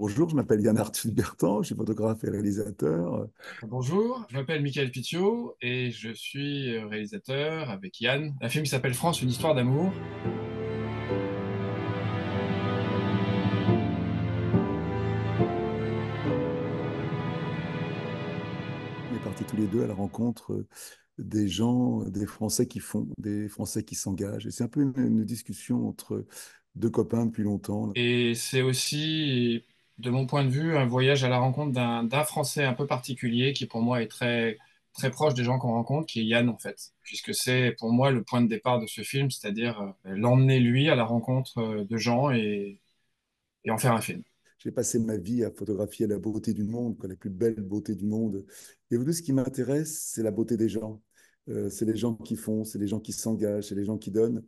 Bonjour, je m'appelle Yann Arthus Bertrand, je suis photographe et réalisateur. Bonjour, je m'appelle Michael Pitiot et je suis réalisateur avec Yann d'un film qui s'appelle France, une histoire d'amour. On est partis tous les deux à la rencontre des gens, des Français qui font, des Français qui s'engagent. Et c'est un peu une discussion entre deux copains depuis longtemps. Et c'est aussi, de mon point de vue, un voyage à la rencontre d'un Français un peu particulier qui pour moi est très proche des gens qu'on rencontre, qui est Yann en fait. Puisque c'est pour moi le point de départ de ce film, c'est-à-dire l'emmener lui à la rencontre de gens et en faire un film. J'ai passé ma vie à photographier la beauté du monde, quoi, la plus belle beauté du monde. Et vous, ce qui m'intéresse, c'est la beauté des gens. C'est les gens qui font, c'est les gens qui s'engagent, c'est les gens qui donnent.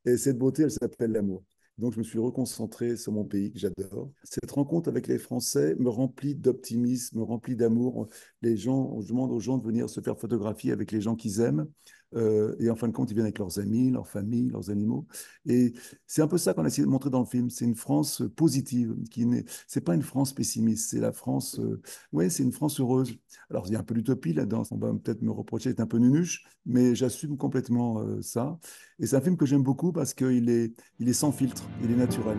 Et cette beauté, elle s'appelle l'amour. Donc, je me suis reconcentré sur mon pays que j'adore. Cette rencontre avec les Français me remplit d'optimisme, me remplit d'amour. Les gens, je demande aux gens de venir se faire photographier avec les gens qu'ils aiment. Et en fin de compte, ils viennent avec leurs amis, leurs familles, leurs animaux. Et c'est un peu ça qu'on a essayé de montrer dans le film. C'est une France positive, qui n'est, c'est pas une France pessimiste. C'est la France, ouais, c'est une France heureuse. Alors, il y a un peu d'utopie là-dedans. On va peut-être me reprocher d'être un peu nunuche, mais j'assume complètement ça. Et c'est un film que j'aime beaucoup parce il est sans filtre, il est naturel.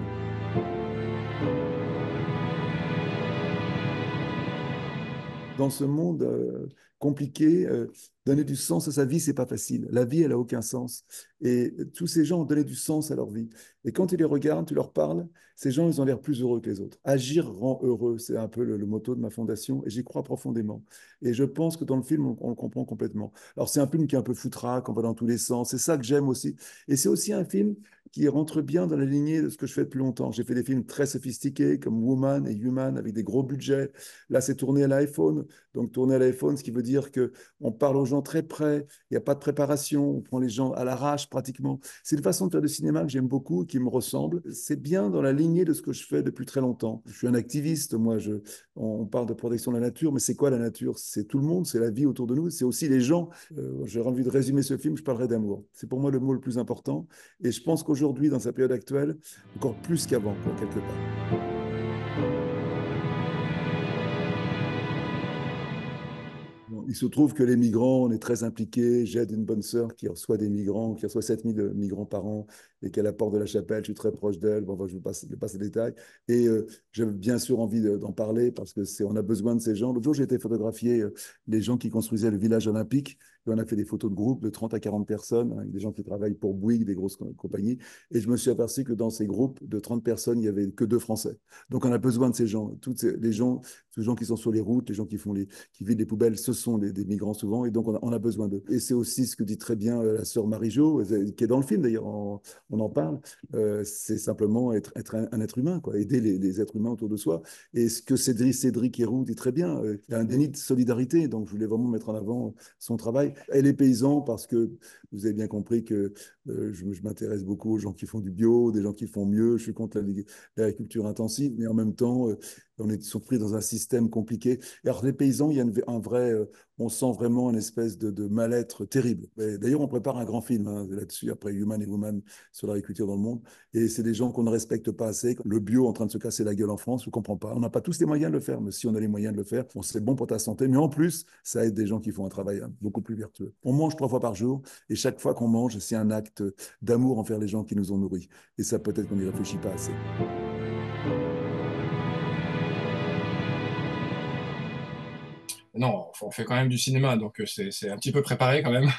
Dans ce monde compliqué, donner du sens à sa vie, c'est pas facile. La vie, elle a aucun sens. Et tous ces gens ont donné du sens à leur vie. Et quand tu les regardes, tu leur parles, ces gens, ils ont l'air plus heureux que les autres. Agir rend heureux, c'est un peu le motto de ma fondation, et j'y crois profondément. Et je pense que dans le film, on le comprend complètement. Alors c'est un film qui est un peu foutraque, on va dans tous les sens. C'est ça que j'aime aussi. Et c'est aussi un film qui rentre bien dans la lignée de ce que je fais depuis longtemps. J'ai fait des films très sophistiqués comme Woman et Human avec des gros budgets. Là, c'est tourné à l'iPhone. Donc, tourner à l'iPhone, ce qui veut dire que on parle aux gens très près, il n'y a pas de préparation, on prend les gens à l'arrache pratiquement. C'est une façon de faire du cinéma que j'aime beaucoup, qui me ressemble. C'est bien dans la lignée de ce que je fais depuis très longtemps. Je suis un activiste, moi, on parle de protection de la nature, mais c'est quoi la nature? C'est tout le monde, c'est la vie autour de nous, c'est aussi les gens. J'ai envie de résumer ce film, je parlerai d'amour. C'est pour moi le mot le plus important. Et je pense qu'aujourd'hui, dans sa période actuelle, encore plus qu'avant, quoi, quelque part. Bon, il se trouve que les migrants, on est très impliqués. J'aide une bonne sœur qui reçoit des migrants, qui reçoit 7000 migrants par an et qui est à la porte de la chapelle. Je suis très proche d'elle. Bon, enfin, je vous passe les détails. Et j'ai bien sûr envie d'en parler parce que on a besoin de ces gens. L'autre jour, j'ai été photographier les gens qui construisaient le village olympique. Et on a fait des photos de groupe de 30 à 40 personnes, hein, des gens qui travaillent pour Bouygues, des grosses compagnies. Et je me suis aperçu que dans ces groupes de 30 personnes, il n'y avait que deux Français. Donc on a besoin de ces gens. Les gens, tous les gens qui sont sur les routes, les gens qui vident les poubelles, ce sont des migrants souvent, et donc on a besoin d'eux. Et c'est aussi ce que dit très bien la sœur Marie-Jo, qui est dans le film d'ailleurs, on en parle, c'est simplement être un être humain, quoi, aider les êtres humains autour de soi. Et ce que Cédric Héroux dit très bien, il y a un déni de solidarité, donc je voulais vraiment mettre en avant son travail. Et les paysans, parce que vous avez bien compris que je m'intéresse beaucoup aux gens qui font du bio, des gens qui font mieux, je suis contre l'agriculture intensive, mais en même temps, on est surpris dans un système compliqué. Et alors, les paysans, il y a un vrai, on sent vraiment une espèce de mal-être terrible. D'ailleurs, on prépare un grand film hein, là-dessus, après Human and Woman, sur l'agriculture dans le monde. Et c'est des gens qu'on ne respecte pas assez. Le bio en train de se casser la gueule en France, je ne comprends pas. On n'a pas tous les moyens de le faire, mais si on a les moyens de le faire, bon, c'est bon pour ta santé. Mais en plus, ça aide des gens qui font un travail hein, beaucoup plus vertueux. On mange 3 fois par jour, et chaque fois qu'on mange, c'est un acte d'amour envers les gens qui nous ont nourris. Et ça, peut-être qu'on n'y réfléchit pas assez. Non, on fait quand même du cinéma, donc c'est un petit peu préparé quand même.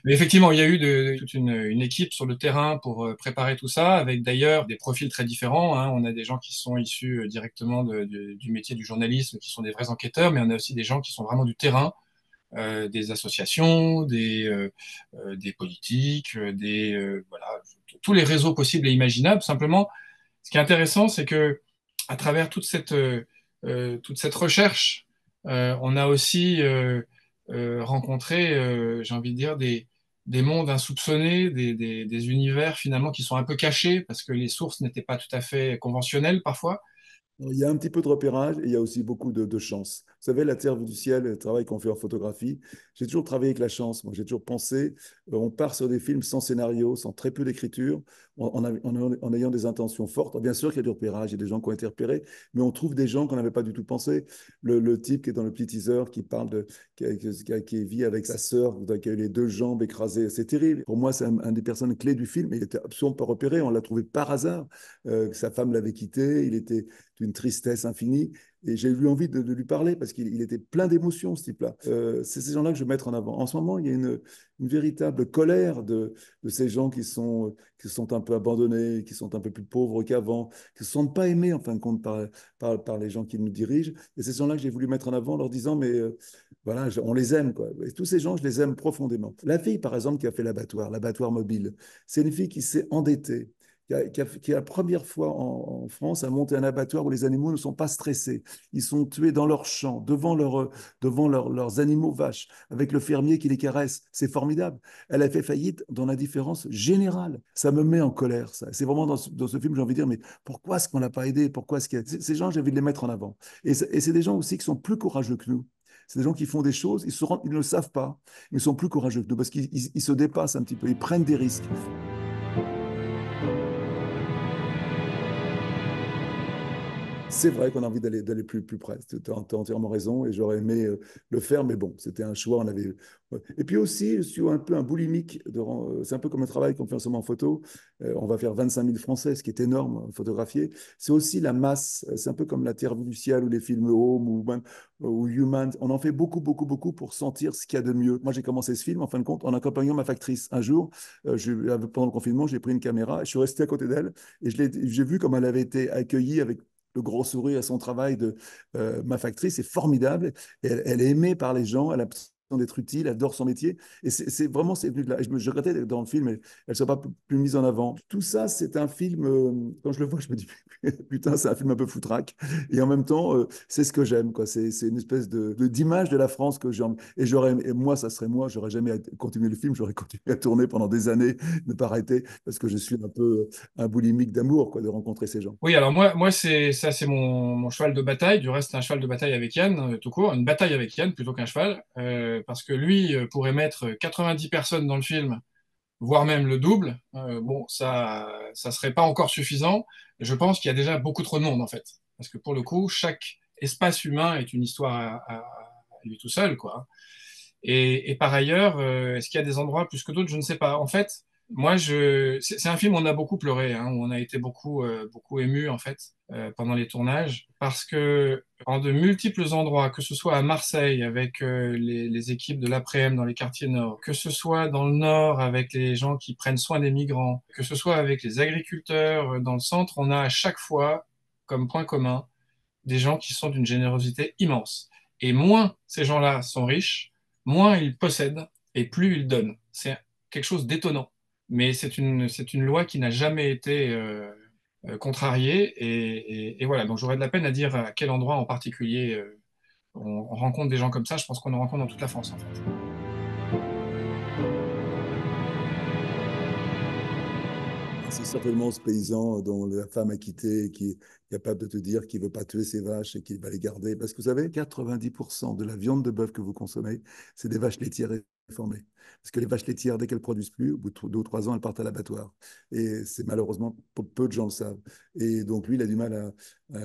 Mais effectivement, il y a eu toute une équipe sur le terrain pour préparer tout ça, avec d'ailleurs des profils très différents, hein. On a des gens qui sont issus directement du métier du journalisme, qui sont des vrais enquêteurs, mais on a aussi des gens qui sont vraiment du terrain, des associations, des politiques, voilà, tous les réseaux possibles et imaginables. Simplement, ce qui est intéressant, c'est que à travers toute cette recherche, on a aussi rencontré, j'ai envie de dire, des mondes insoupçonnés, des univers finalement qui sont un peu cachés parce que les sources n'étaient pas tout à fait conventionnelles parfois. Il y a un petit peu de repérage et il y a aussi beaucoup de chance. Vous savez, la terre du ciel, le travail qu'on fait en photographie, j'ai toujours travaillé avec la chance. Moi, j'ai toujours pensé, on part sur des films sans scénario, sans très peu d'écriture, en ayant des intentions fortes. Bien sûr qu'il y a du repérage, il y a des gens qui ont été repérés, mais on trouve des gens qu'on n'avait pas du tout pensé. Le type qui est dans le petit teaser, qui parle de, qui vit avec sa sœur, qui a eu les deux jambes écrasées, c'est terrible. Pour moi, c'est un des personnes clés du film, mais il était absolument pas repéré. On l'a trouvé par hasard. Sa femme l'avait quitté, il était d'une tristesse infinie. Et j'ai eu envie de lui parler parce qu'il était plein d'émotions, ce type-là. C'est ces gens-là que je veux mettre en avant. En ce moment, il y a une véritable colère de ces gens qui sont un peu abandonnés, qui sont un peu plus pauvres qu'avant, qui ne se sentent pas aimés, en fin de compte, par les gens qui nous dirigent. Et c'est ces gens-là que j'ai voulu mettre en avant en leur disant, mais voilà, on les aime, quoi. Et tous ces gens, je les aime profondément. La fille, par exemple, qui a fait l'abattoir mobile, c'est une fille qui s'est endettée qui la première fois en France, a monté un abattoir où les animaux ne sont pas stressés. Ils sont tués dans leur champ, devant leurs animaux vaches, avec le fermier qui les caresse. C'est formidable. Elle a fait faillite dans l'indifférence générale. Ça me met en colère, ça. C'est vraiment dans ce film, j'ai envie de dire, mais pourquoi est-ce qu'on l'a pas aidé? Pourquoi est-ce que ces gens, j'ai envie de les mettre en avant. Et c'est des gens aussi qui sont plus courageux que nous. C'est des gens qui font des choses, ils ne le savent pas, ils sont plus courageux que nous parce qu'ils se dépassent un petit peu, ils prennent des risques. C'est vrai qu'on a envie d'aller plus près. Tu as entièrement raison et j'aurais aimé le faire, mais bon, c'était un choix. On avait... ouais. Et puis aussi, je suis un peu un boulimique. C'est un peu comme le travail qu'on fait en ce moment en photo. On va faire 25 000 Français, ce qui est énorme, photographier. C'est aussi la masse. C'est un peu comme La Terre vue du ciel ou les films Home ou même ou Human. On en fait beaucoup, beaucoup, beaucoup pour sentir ce qu'il y a de mieux. Moi, j'ai commencé ce film, en fin de compte, en accompagnant ma factrice. Un jour, pendant le confinement, j'ai pris une caméra, je suis resté à côté d'elle et j'ai vu comme elle avait été accueillie avec le gros sourire à son travail de ma factrice est formidable. Et elle est aimée par les gens, elle a l'impression d'être utile, elle adore son métier. Et c'est vraiment, c'est venu de là. Et je regrettais que dans le film, elle ne soit pas plus mise en avant. Tout ça, c'est un film, quand je le vois, je me dis, putain, c'est un film un peu foutraque. Et en même temps, c'est ce que j'aime, quoi. C'est une espèce d'image de la France que j'ai. Et moi, ça serait moi, j'aurais jamais continué le film, j'aurais continué à tourner pendant des années, ne pas arrêter, parce que je suis un peu un boulimique d'amour, quoi, de rencontrer ces gens. Oui, alors moi c'est ça, c'est mon cheval de bataille. Du reste, c'est un cheval de bataille avec Yann, tout court, une bataille avec Yann plutôt qu'un cheval, parce que lui pourrait mettre 90 personnes dans le film, voire même le double. Bon, ça serait pas encore suffisant. Je pense qu'il y a déjà beaucoup trop de monde en fait, parce que pour le coup, chaque espace humain est une histoire à lui tout seul, quoi. Et par ailleurs, est-ce qu'il y a des endroits plus que d'autres? Je ne sais pas. En fait, c'est un film où on a beaucoup pleuré, hein, où on a été beaucoup ému en fait pendant les tournages, parce que en de multiples endroits, que ce soit à Marseille avec les équipes de l'après-midi dans les quartiers nord, que ce soit dans le nord avec les gens qui prennent soin des migrants, que ce soit avec les agriculteurs dans le centre, on a à chaque fois comme point commun des gens qui sont d'une générosité immense. Et moins ces gens-là sont riches, moins ils possèdent et plus ils donnent. C'est quelque chose d'étonnant. Mais c'est une loi qui n'a jamais été contrariée. Et voilà, donc j'aurais de la peine à dire à quel endroit en particulier on rencontre des gens comme ça. Je pense qu'on en rencontre dans toute la France, en fait. C'est certainement ce paysan dont la femme a quitté, qui est capable de te dire qu'il ne veut pas tuer ses vaches et qu'il va les garder. Parce que vous savez, 90% de la viande de bœuf que vous consommez, c'est des vaches laitières réformées. Parce que les vaches laitières, dès qu'elles ne produisent plus, au bout de 2 ou 3 ans, elles partent à l'abattoir. Et c'est malheureusement, peu de gens le savent. Et donc, lui, il a du mal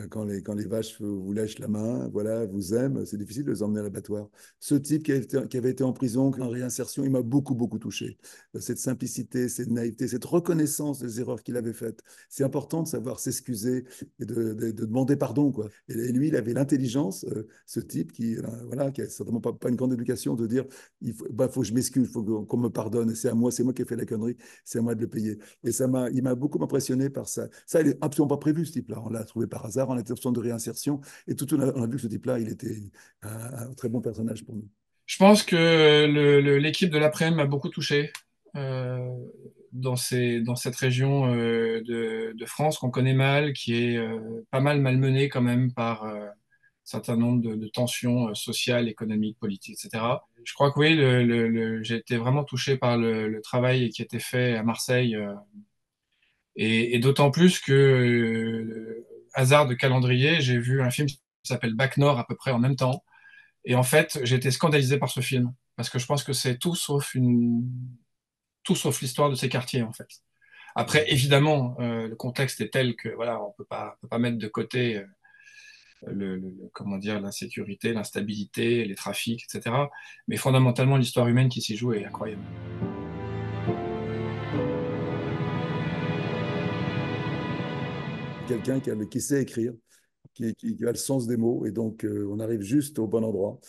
quand les vaches vous lèchent la main, voilà, vous aiment, c'est difficile de les emmener à l'abattoir. Ce type qui avait été en prison, en réinsertion, il m'a beaucoup, beaucoup touché. Cette simplicité, cette naïveté, cette reconnaissance des erreurs qu'il avait faites. C'est important de savoir s'excuser et de demander pardon, quoi. Et lui, il avait l'intelligence, ce type voilà, qui a certainement pas une grande éducation, de dire faut que je m'excuse, il faut qu'on me pardonne, c'est moi qui ai fait la connerie, c'est à moi de le payer. Et il m'a beaucoup impressionné par ça. Ça, il n'est absolument pas prévu, ce type-là. On l'a trouvé par hasard, on était en centre de réinsertion, et tout on a vu que ce type-là, il était un très bon personnage pour nous. Je pense que l'équipe de l'après-midi m'a beaucoup touché euh, dans cette région de France qu'on connaît mal, qui est pas mal malmenée quand même par un certain nombre de tensions sociales, économiques, politiques, etc. Je crois que oui, j'ai été vraiment touché par le travail qui a été fait à Marseille, et d'autant plus que hasard de calendrier, j'ai vu un film qui s'appelle Bac Nord à peu près en même temps. Et en fait, j'ai été scandalisé par ce film. Parce que je pense que c'est tout sauf l'histoire de ces quartiers, en fait. Après, évidemment, le contexte est tel que voilà, on peut pas mettre de côté comment dire, l'insécurité, l'instabilité, les trafics, etc. Mais fondamentalement, l'histoire humaine qui s'y joue est incroyable. Quelqu'un qui sait écrire, qui a le sens des mots, et donc on arrive juste au bon endroit.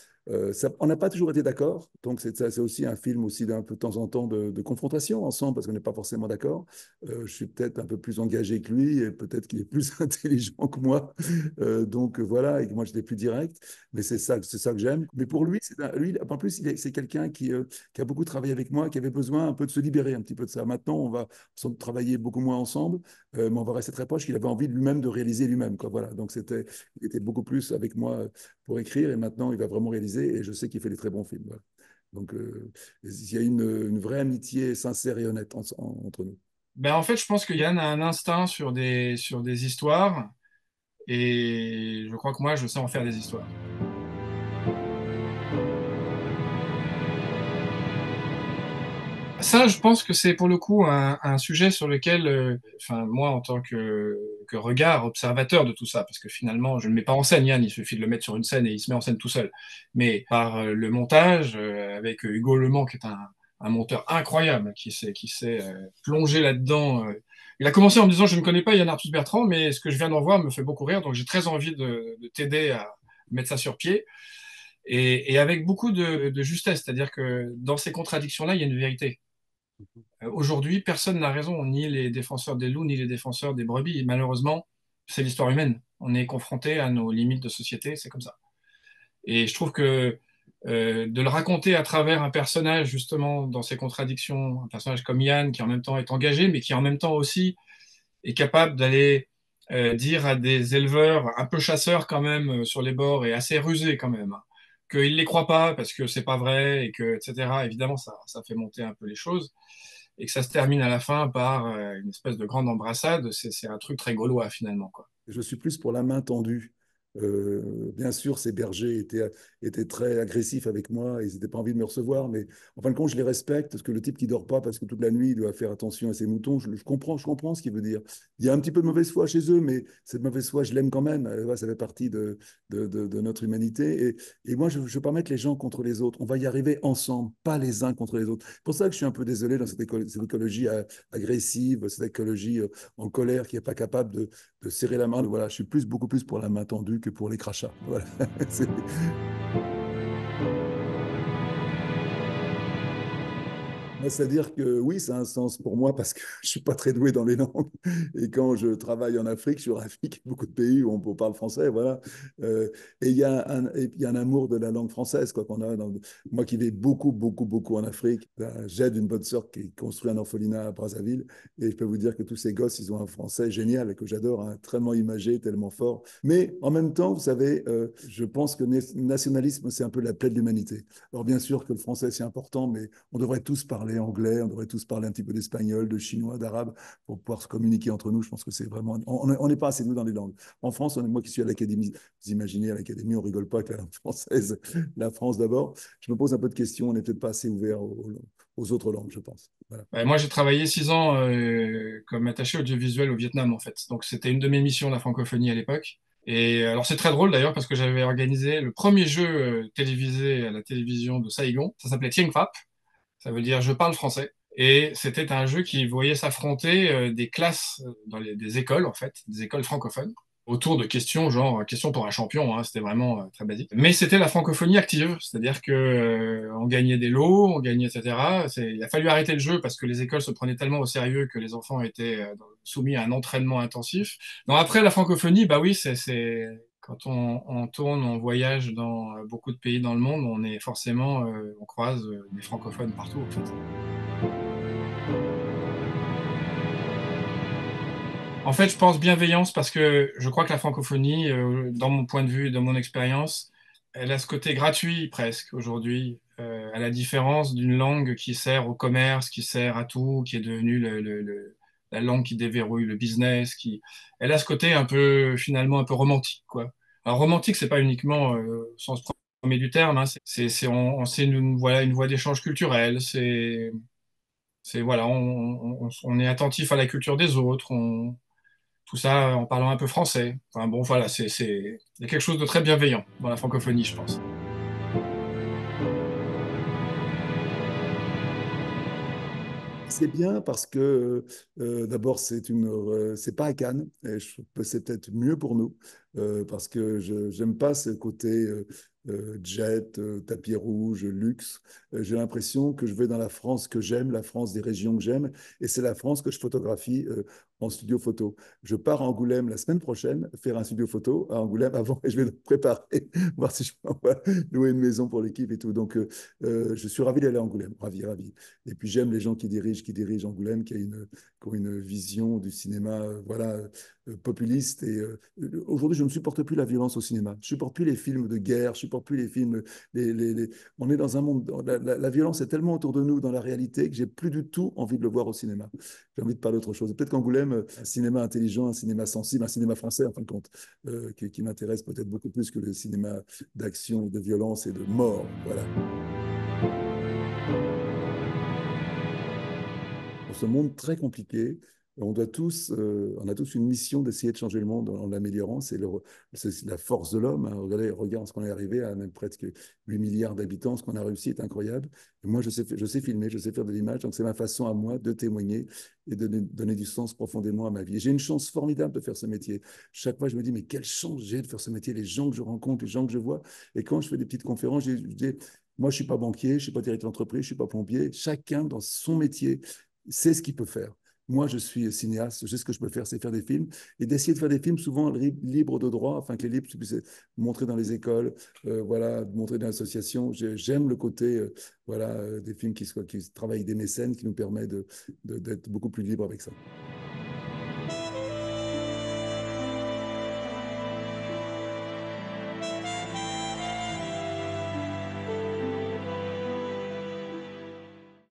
On n'a pas toujours été d'accord, donc c'est aussi un film aussi d'un peu de temps en temps de confrontation ensemble, parce qu'on n'est pas forcément d'accord. Je suis peut-être un peu plus engagé que lui, et peut-être qu'il est plus intelligent que moi. Donc voilà, et que moi j'étais plus direct, mais c'est ça que j'aime. Mais pour lui, lui en plus, c'est quelqu'un qui a beaucoup travaillé avec moi, qui avait besoin un peu de se libérer un petit peu de ça. Maintenant, on va travailler beaucoup moins ensemble, mais on va rester très proche, qu'il avait envie de lui-même de réaliser lui-même, quoi. Voilà, donc il était beaucoup plus avec moi pour écrire, et maintenant il va vraiment réaliser, et je sais qu'il fait des très bons films. Voilà. Donc il y a une vraie amitié sincère et honnête entre nous. Ben, en fait, je pense que Yann a un instinct sur des histoires, et je crois que moi, je sais en faire des histoires. Ça, je pense que c'est pour le coup un sujet sur lequel, enfin, moi, en tant que regard, observateur de tout ça, parce que finalement, je ne mets pas en scène Yann, il suffit de le mettre sur une scène et il se met en scène tout seul. Mais par le montage, avec Hugo Le Mans, qui est un monteur incroyable, qui s'est plongé là-dedans. Il a commencé en me disant, je ne connais pas Yann Arthus Bertrand, mais ce que je viens d'en voir me fait beaucoup rire, donc j'ai très envie de t'aider à mettre ça sur pied. Et avec beaucoup de justesse, c'est-à-dire que dans ces contradictions-là, il y a une vérité. Aujourd'hui, personne n'a raison, ni les défenseurs des loups, ni les défenseurs des brebis. Et malheureusement, c'est l'histoire humaine. On est confronté à nos limites de société, c'est comme ça. Et je trouve que de le raconter à travers un personnage, justement, dans ses contradictions, un personnage comme Yann, qui en même temps est engagé, mais qui en même temps aussi est capable d'aller dire à des éleveurs un peu chasseurs quand même sur les bords et assez rusés quand même, hein, qu'ils ne les croient pas parce que c'est pas vrai et que, etc. Évidemment, ça fait monter un peu les choses et que ça se termine à la fin par une espèce de grande embrassade, c'est un truc très gaulois finalement, quoi. Je suis plus pour la main tendue. Bien sûr, ces bergers étaient très agressifs avec moi, ils n'étaient pas envie de me recevoir, mais en fin de compte, je les respecte, parce que le type qui dort pas parce que toute la nuit, il doit faire attention à ses moutons, je comprends ce qu'il veut dire. Il y a un petit peu de mauvaise foi chez eux, mais cette mauvaise foi, je l'aime quand même. Ça fait partie de notre humanité. Et moi, je ne veux pas mettre les gens contre les autres. On va y arriver ensemble, pas les uns contre les autres. C'est pour ça que je suis un peu désolé dans cette écologie agressive, cette écologie en colère qui n'est pas capable de serrer la main. Voilà, je suis beaucoup plus pour la main tendue que pour les crachats. Voilà. C'est-à-dire que oui, ça a un sens pour moi parce que je suis pas très doué dans les langues. Et quand je travaille en Afrique, je suis en Afrique, il y a beaucoup de pays où on parle français, voilà. Et il y a un amour de la langue française, quoi, qu'on a. Moi qui vais beaucoup en Afrique, ben, j'aide une bonne sœur qui construit un orphelinat à Brazzaville. Et je peux vous dire que tous ces gosses, ils ont un français génial et que j'adore, hein, tellement imagé, tellement fort. Mais en même temps, vous savez, je pense que le nationalisme, c'est un peu la plaie de l'humanité. Alors bien sûr que le français, c'est important, mais on devrait tous parler anglais, on devrait tous parler un petit peu d'espagnol, de chinois, d'arabe, pour pouvoir se communiquer entre nous. Je pense que c'est vraiment... On n'est pas assez nous dans les langues. En France, moi qui suis à l'Académie, vous imaginez, à l'Académie, on rigole pas avec la langue française. La France d'abord. Je me pose un peu de questions, on n'est peut-être pas assez ouvert aux autres langues, je pense. Voilà. Ouais, moi, j'ai travaillé 6 ans comme attaché audiovisuel au Vietnam, en fait. Donc, c'était une de mes missions, la francophonie à l'époque. Et alors, c'est très drôle d'ailleurs parce que j'avais organisé le premier jeu télévisé à la télévision de Saigon. Ça s'appelait Tieng Phap. Ça veut dire je parle français. Et c'était un jeu qui voyait s'affronter des classes des écoles, en fait, des écoles francophones, autour de questions, genre questions pour un champion, hein, c'était vraiment très basique. Mais c'était la francophonie active, c'est-à-dire que on gagnait des lots, on gagnait, etc. Il a fallu arrêter le jeu parce que les écoles se prenaient tellement au sérieux que les enfants étaient soumis à un entraînement intensif. Donc après, la francophonie, bah oui, quand on tourne, on voyage dans beaucoup de pays dans le monde, on est forcément, on croise des francophones partout, en fait. En fait, je pense bienveillance parce que je crois que la francophonie, dans mon point de vue et dans mon expérience, elle a ce côté gratuit presque aujourd'hui, à la différence d'une langue qui sert au commerce, qui sert à tout, qui est devenue la langue qui déverrouille le business, elle a ce côté un peu, finalement, un peu romantique, quoi. Alors, romantique, c'est pas uniquement au sens premier du terme, hein, c'est voilà, une voie d'échange culturel, voilà, on est attentif à la culture des autres, tout ça en parlant un peu français. Enfin bon, voilà, il y a quelque chose de très bienveillant dans la francophonie, je pense. C'est bien parce que d'abord c'est pas à Cannes et je trouve que c'est peut-être mieux pour nous parce que je j'aime pas ce côté jet, tapis rouge, luxe. J'ai l'impression que je vais dans la France que j'aime, la France des régions que j'aime et c'est la France que je photographie en studio photo. Je pars à Angoulême la semaine prochaine faire un studio photo à Angoulême avant et je vais le préparer voir si je peux louer une maison pour l'équipe et tout. Donc je suis ravi d'aller à Angoulême, ravi, ravi. Et puis j'aime les gens qui dirigent Angoulême, qui ont une vision du cinéma, voilà, populiste. Et aujourd'hui, je ne supporte plus la violence au cinéma. Je ne supporte plus les films de guerre. Je ne supporte plus les films. On est dans un monde. La violence est tellement autour de nous dans la réalité que j'ai plus du tout envie de le voir au cinéma. J'ai envie de parler d'autre chose. Peut-être qu'Angoulême, un cinéma intelligent, un cinéma sensible, un cinéma français, en fin de compte, qui m'intéresse peut-être beaucoup plus que le cinéma d'action, de violence et de mort. Voilà. Dans ce monde très compliqué, on a tous une mission d'essayer de changer le monde en l'améliorant. C'est la force de l'homme, hein. Regardez, regarde ce qu'on est arrivé à même presque 8 milliards d'habitants. Ce qu'on a réussi est incroyable. Et moi, je sais filmer, je sais faire de l'image. Donc, c'est ma façon à moi de témoigner et de donner du sens profondément à ma vie. Et j'ai une chance formidable de faire ce métier. Chaque fois, je me dis, mais quelle chance j'ai de faire ce métier, les gens que je rencontre, les gens que je vois. Et quand je fais des petites conférences, je dis, moi, je ne suis pas banquier, je ne suis pas directeur d'entreprise, je ne suis pas pompier. Chacun dans son métier sait ce qu'il peut faire. Moi, je suis cinéaste, je sais ce que je peux faire, c'est faire des films et d'essayer de faire des films souvent libres de droit, afin que les livres puissent montrer dans les écoles, voilà, montrer dans l'association. J'aime le côté, voilà, des films qui travaillent avec des mécènes, qui nous permet d'être beaucoup plus libres avec ça.